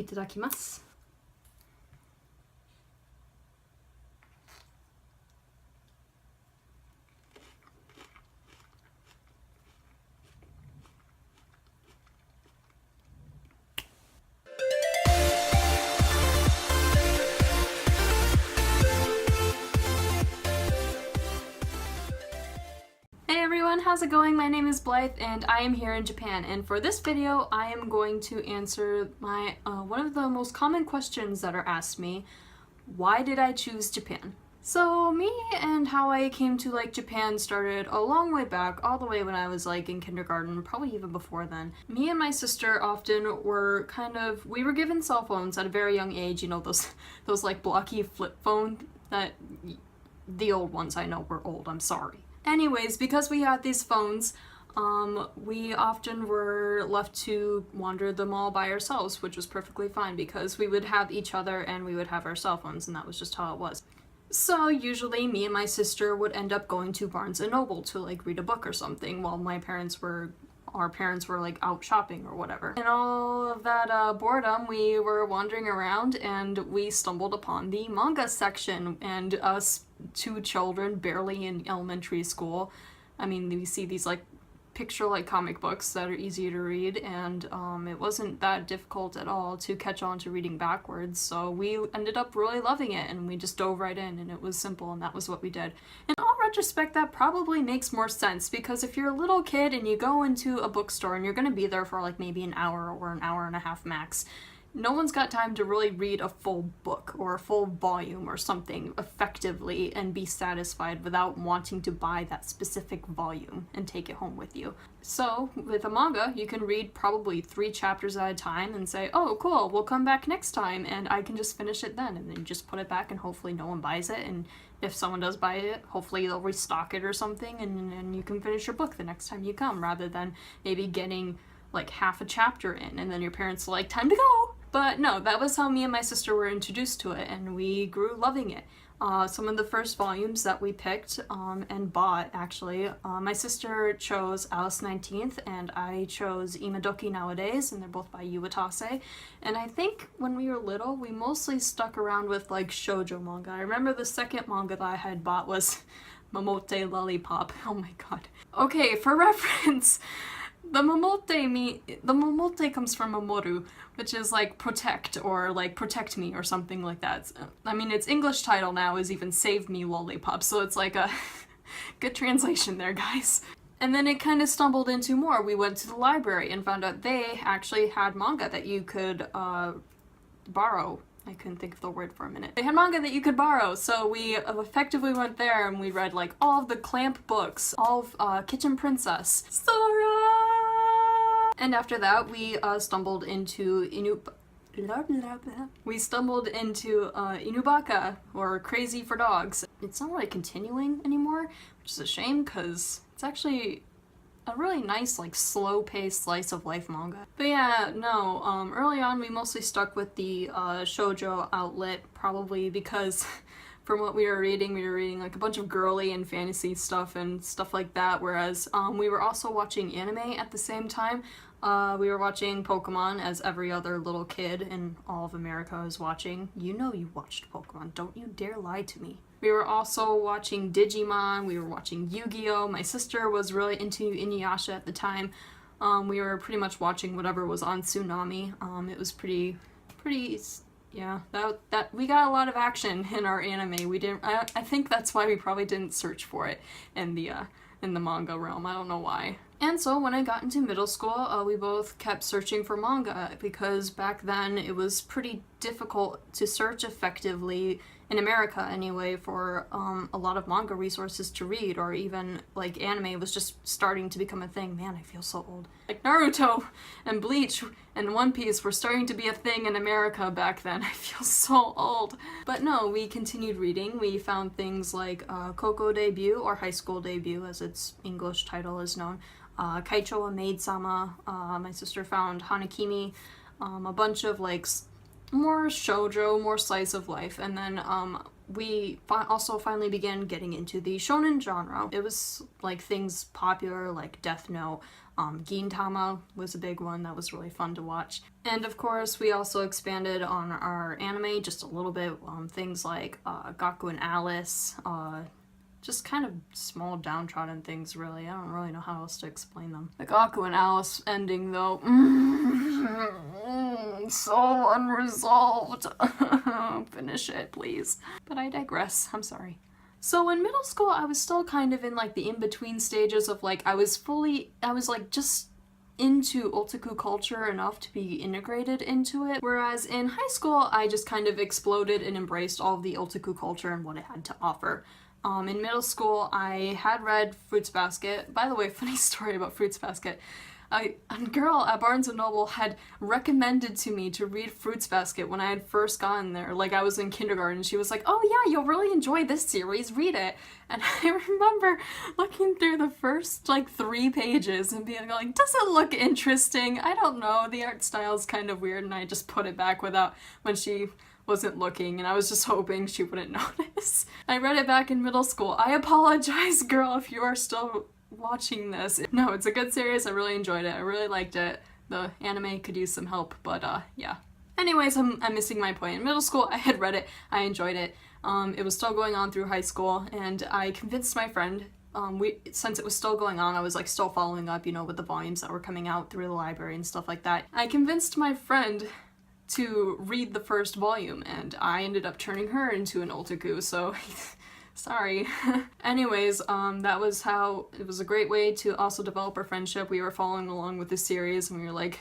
いただきます。Hey everyone, how's it going? My name is Blythe and I am here in Japan, and for this video I am going to answer my one of the most common questions that are asked me: why did I choose Japan? So me and how I came to like Japan started a long way back, all the way when I was like in kindergarten, probably even before then. Me and my sister often were we were given cell phones at a very young age, you know, those like blocky flip phone that, the old ones I know were old, I'm sorry. Anyways, because we had these phones, we often were left to wander the mall by ourselves, which was perfectly fine because we would have each other and we would have our cell phones, and that was just how it was. So usually me and my sister would end up going to Barnes & Noble to like read a book or something while our parents were like out shopping or whatever. In all of that boredom, we were wandering around and we stumbled upon the manga section, and us two children barely in elementary school, I mean, we see these like picture-like comic books that are easy to read, and it wasn't that difficult at all to catch on to reading backwards, so we ended up really loving it and we just dove right in, and it was simple, and that was what we did. In all retrospect, that probably makes more sense, because if you're a little kid and you go into a bookstore and you're gonna be there for like maybe an hour or an hour and a half max, no one's got time to really read a full book or a full volume or something effectively and be satisfied without wanting to buy that specific volume and take it home with you. So with a manga, you can read probably 3 chapters at a time and say, oh cool, we'll come back next time, and I can just finish it then, and then you just put it back and hopefully no one buys it, and if someone does buy it, hopefully they'll restock it or something, and you can finish your book the next time you come, rather than maybe getting like half a chapter in and then your parents are like, time to go! But no, that was how me and my sister were introduced to it, and we grew loving it. Some of the first volumes that we picked and bought, actually, my sister chose Alice 19th and I chose Imadoki Nowadays, and they're both by Yuwatase. And I think when we were little, we mostly stuck around with like shoujo manga. I remember the second manga that I had bought was Momote Lollipop. Oh my god. Okay, for reference, the momote comes from mamoru, which is like protect, or like protect me or something like that. I mean, its English title now is even Save Me Lollipop, so it's like a good translation there, guys. And then it kind of stumbled into more. We went to the library and found out they actually had manga that you could borrow. I couldn't think of the word for a minute. They had manga that you could borrow, so we effectively went there and we read like all of the Clamp books, all of Kitchen Princess, Sora! And after that, we stumbled into Inubaka, or Crazy for Dogs. It's not really continuing anymore, which is a shame, because it's actually a really nice, like, slow-paced slice-of-life manga. But yeah, no, early on we mostly stuck with the shoujo outlet, probably because from what we were reading like a bunch of girly and fantasy stuff and stuff like that, whereas we were also watching anime at the same time. We were watching Pokemon, as every other little kid in all of America is watching. You know you watched Pokemon, don't you dare lie to me. We were also watching Digimon, we were watching Yu-Gi-Oh! My sister was really into Inuyasha at the time. We were pretty much watching whatever was on Tsunami. It was pretty, yeah, that we got a lot of action in our anime. We didn't, I think that's why we probably didn't search for it in the manga realm, I don't know why. And so when I got into middle school, we both kept searching for manga, because back then it was pretty difficult to search effectively, in America anyway, for a lot of manga resources to read, or even like anime was just starting to become a thing. Man, I feel so old. Like Naruto and Bleach and One Piece were starting to be a thing in America back then. I feel so old. But no, we continued reading. We found things like Koko Debut, or High School Debut as its English title is known, Kaicho wa Maid-sama. My sister found Hanakimi, a bunch of like more shoujo, more slice of life, and then we also finally began getting into the shonen genre. It was like things popular like Death Note, Gintama was a big one that was really fun to watch. And of course, we also expanded on our anime just a little bit. Things like Gaku and Alice, just kind of small downtrodden things, really. I don't really know how else to explain them. The Gaku and Alice ending, though, so unresolved. Finish it, please. But I digress. I'm sorry. So in middle school, I was still kind of in like the in-between stages of like, I was like just into otaku culture enough to be integrated into it. Whereas in high school, I just kind of exploded and embraced all of the otaku culture and what it had to offer. In middle school, I had read Fruits Basket. By the way, funny story about Fruits Basket. A girl at Barnes & Noble had recommended to me to read Fruits Basket when I had first gotten there. Like, I was in kindergarten. She was like, oh yeah, you'll really enjoy this series, read it. And I remember looking through the first, like, 3 pages and being like, does it look interesting? I don't know, the art style's kind of weird, and I just put it back when she wasn't looking, and I was just hoping she wouldn't notice. I read it back in middle school. I apologize, girl, if you are still watching this. No, it's a good series. I really enjoyed it. I really liked it. The anime could use some help, but yeah. Anyways, I'm missing my point. In middle school, I had read it. I enjoyed it. It was still going on through high school, and I convinced my friend, since it was still going on, I was like still following up, you know, with the volumes that were coming out through the library and stuff like that. I convinced my friend to read the first volume, and I ended up turning her into an otaku, so sorry. Anyways, that was how, it was a great way to also develop our friendship. We were following along with the series, and we were like,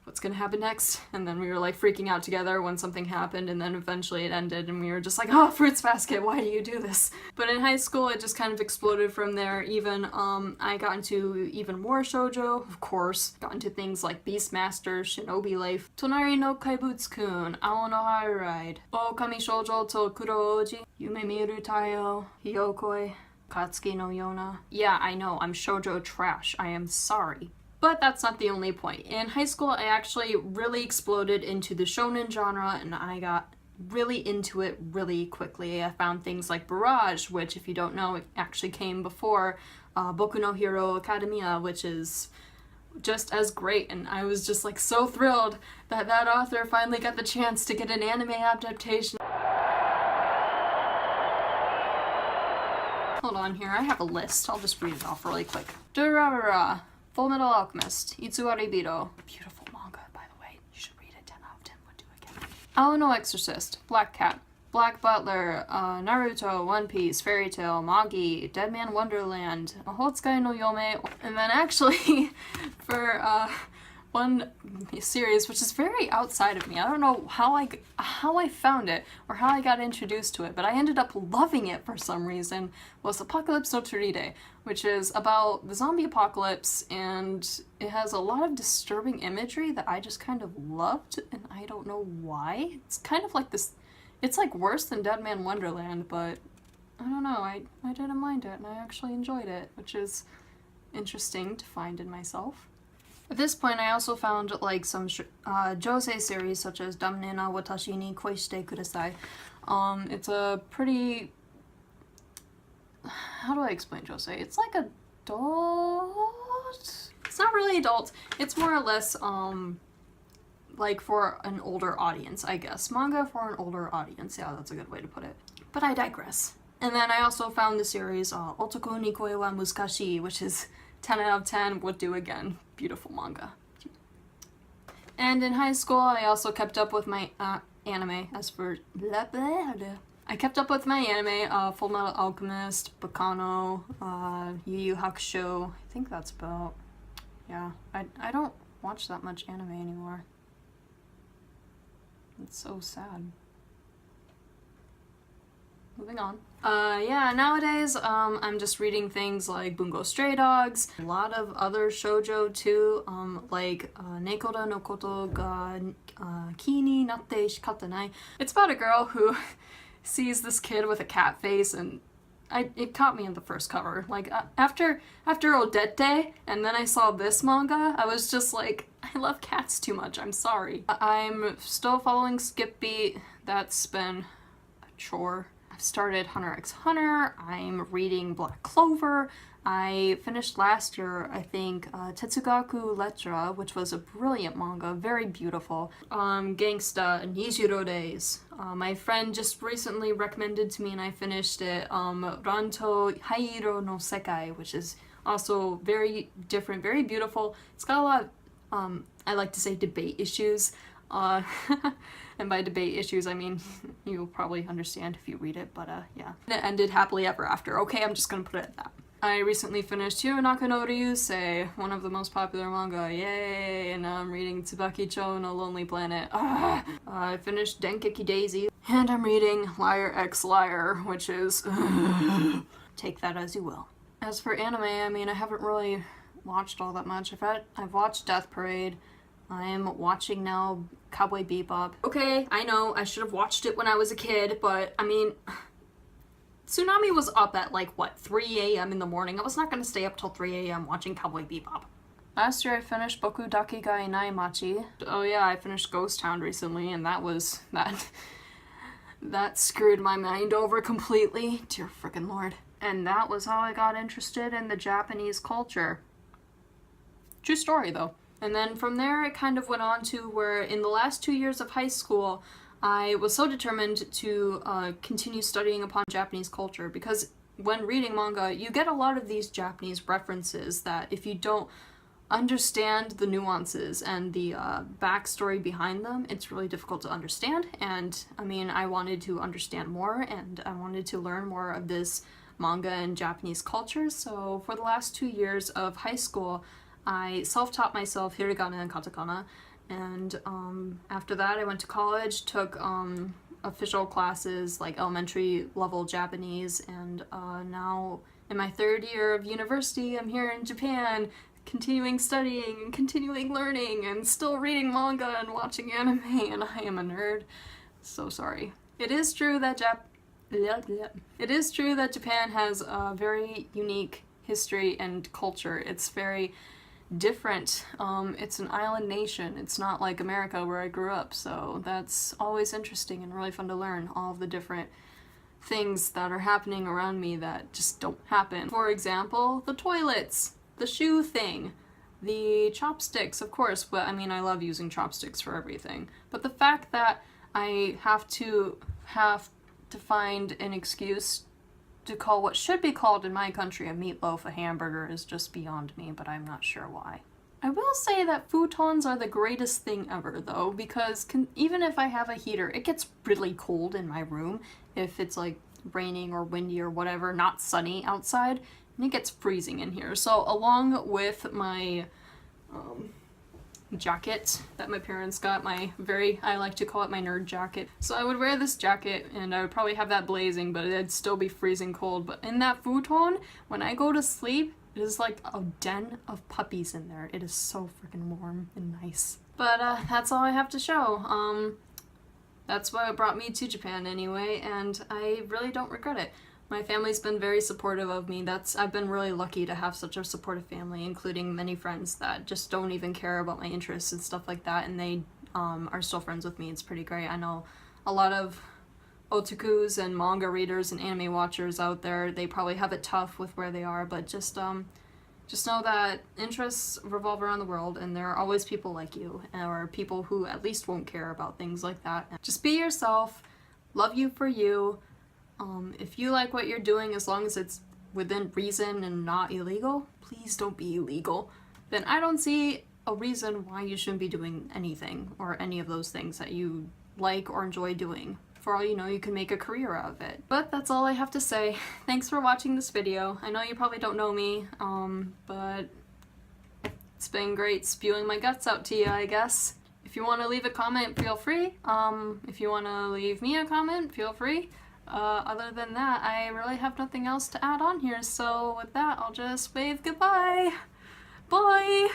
what's gonna happen next? And then we were like freaking out together when something happened, and then eventually it ended, and we were just like, oh, Fruits Basket, why do you do this? But in high school, it just kind of exploded from there. Even, I got into even more shoujo, of course. Got into things like Beastmaster, Shinobi Life, Tonari no Kaibutsu-kun, Ao no Haru Ride, Okami Shoujo to Kuro Oji, Yume Miru Taiyo, Hiyokoi, Katsuki no Yona. Yeah, I know, I'm shoujo trash. I am sorry. But that's not the only point. In high school, I actually really exploded into the shonen genre, and I got really into it really quickly. I found things like Barrage, which, if you don't know, it actually came before Boku no Hero Academia, which is just as great, and I was just like so thrilled that that author finally got the chance to get an anime adaptation. Hold on here, I have a list. I'll just read it off really quick. Durarara, Full Metal Alchemist, Itsuwari Biro. Beautiful manga, by the way. You should read it. 10 out of 10 would do again. Ao no Exorcist, Black Cat, Black Butler, Naruto, One Piece, Fairy Tail, Magi, Dead Man Wonderland, Ohotsukai no Yome, and then actually for one series which is very outside of me. I don't know how I found it or how I got introduced to it, but I ended up loving it for some reason, was Apocalypse no Toride, which is about the zombie apocalypse, and it has a lot of disturbing imagery that I just kind of loved, and I don't know why. It's kind of like this, it's like worse than Dead Man Wonderland, but I don't know, I didn't mind it, and I actually enjoyed it, which is interesting to find in myself. At this point, I also found like some josei series such as Damne na Watashi ni Koi shite kudasai. It's a pretty... How do I explain josei? It's like adult? It's not really adult. It's more or less like for an older audience, I guess. Manga for an older audience. Yeah, that's a good way to put it. But I digress. And then I also found the series Otoko ni Koi wa Muskashi, which is 10 out of 10, would do again. Beautiful manga. And in high school, I also kept up with my anime. As for... I kept up with my anime, Full Metal Alchemist, Bakano, Yu Yu Hakusho. I think that's about... Yeah, I don't watch that much anime anymore. It's so sad. Moving on. Yeah, nowadays, I'm just reading things like Bungo Stray Dogs, a lot of other shoujo too, like Nekoda no Koto ga Ki ni natte shikata nai. It's about a girl who sees this kid with a cat face, and it caught me in the first cover. Like, after Odette, and then I saw this manga, I was just like, I love cats too much, I'm sorry. I'm still following Skip Beat. That's been a chore. started Hunter x Hunter, I'm reading Black Clover, I finished last year, I think, Tetsugaku Lettra, which was a brilliant manga, very beautiful. Gangsta, Nijiro Days. My friend just recently recommended to me and I finished it, Ranto Hairo no Sekai, which is also very different, very beautiful. It's got a lot of, I like to say debate issues. And by debate issues, I mean, you'll probably understand if you read it, but yeah. It ended happily ever after. Okay, I'm just gonna put it at that. I recently finished Hironaka no Ryusei, one of the most popular manga, yay! And now I'm reading Tsubaki-cho no Lonely Planet. I finished Denkeki Daisy, and I'm reading Liar X Liar, which is take that as you will. As for anime, I mean, I haven't really watched all that much. I've watched Death Parade. I'm watching now Cowboy Bebop. Okay, I know, I should have watched it when I was a kid, but I mean, Tsunami was up at like, what, 3 a.m. in the morning? I was not gonna stay up till 3 a.m. watching Cowboy Bebop. Last year I finished Boku Dake ga Inai Machi. Oh yeah, I finished Ghost Town recently, and that screwed my mind over completely. Dear frickin' lord. And that was how I got interested in the Japanese culture. True story, though. And then from there, it kind of went on to where in the last 2 years of high school, I was so determined to continue studying upon Japanese culture, because when reading manga, you get a lot of these Japanese references that if you don't understand the nuances and the backstory behind them, it's really difficult to understand. And I mean, I wanted to understand more, and I wanted to learn more of this manga and Japanese culture. So for the last 2 years of high school, I self-taught myself hiragana and katakana, and after that I went to college, took official classes like elementary level Japanese, and now in my 3rd year of university, I'm here in Japan, continuing studying and continuing learning and still reading manga and watching anime, and I am a nerd. So sorry. It is true that Japan has a very unique history and culture. It's very different. It's an island nation. It's not like America where I grew up, so that's always interesting and really fun to learn all of the different things that are happening around me that just don't happen. For example, the toilets, the shoe thing, the chopsticks, of course, but I mean, I love using chopsticks for everything. But the fact that I have to find an excuse to call what should be called in my country a meatloaf a hamburger is just beyond me, but I'm not sure why. I will say that futons are the greatest thing ever, though, because even if I have a heater, it gets really cold in my room if it's like raining or windy or whatever, not sunny outside, and it gets freezing in here. So along with my jacket that my parents got, I like to call it my nerd jacket. So I would wear this jacket and I would probably have that blazing, but it'd still be freezing cold. But in that futon, when I go to sleep, it is like a den of puppies in there. It is so freaking warm and nice. But that's all I have to show. That's what brought me to Japan anyway, and I really don't regret it. My family's been very supportive of me. I've been really lucky to have such a supportive family, including many friends that just don't even care about my interests and stuff like that, and they are still friends with me. It's pretty great. I know a lot of otakus and manga readers and anime watchers out there, they probably have it tough with where they are, but just know that interests revolve around the world, and there are always people like you, or people who at least won't care about things like that. Just be yourself, love you for you. If you like what you're doing, as long as it's within reason and not illegal, please don't be illegal. Then I don't see a reason why you shouldn't be doing anything or any of those things that you like or enjoy doing. For all you know, you can make a career out of it. But that's all I have to say. Thanks for watching this video. I know you probably don't know me, but it's been great spewing my guts out to you, I guess. If you want to leave a comment, feel free. If you want to leave me a comment, feel free. Other than that, I really have nothing else to add on here, so with that, I'll just wave goodbye. Bye!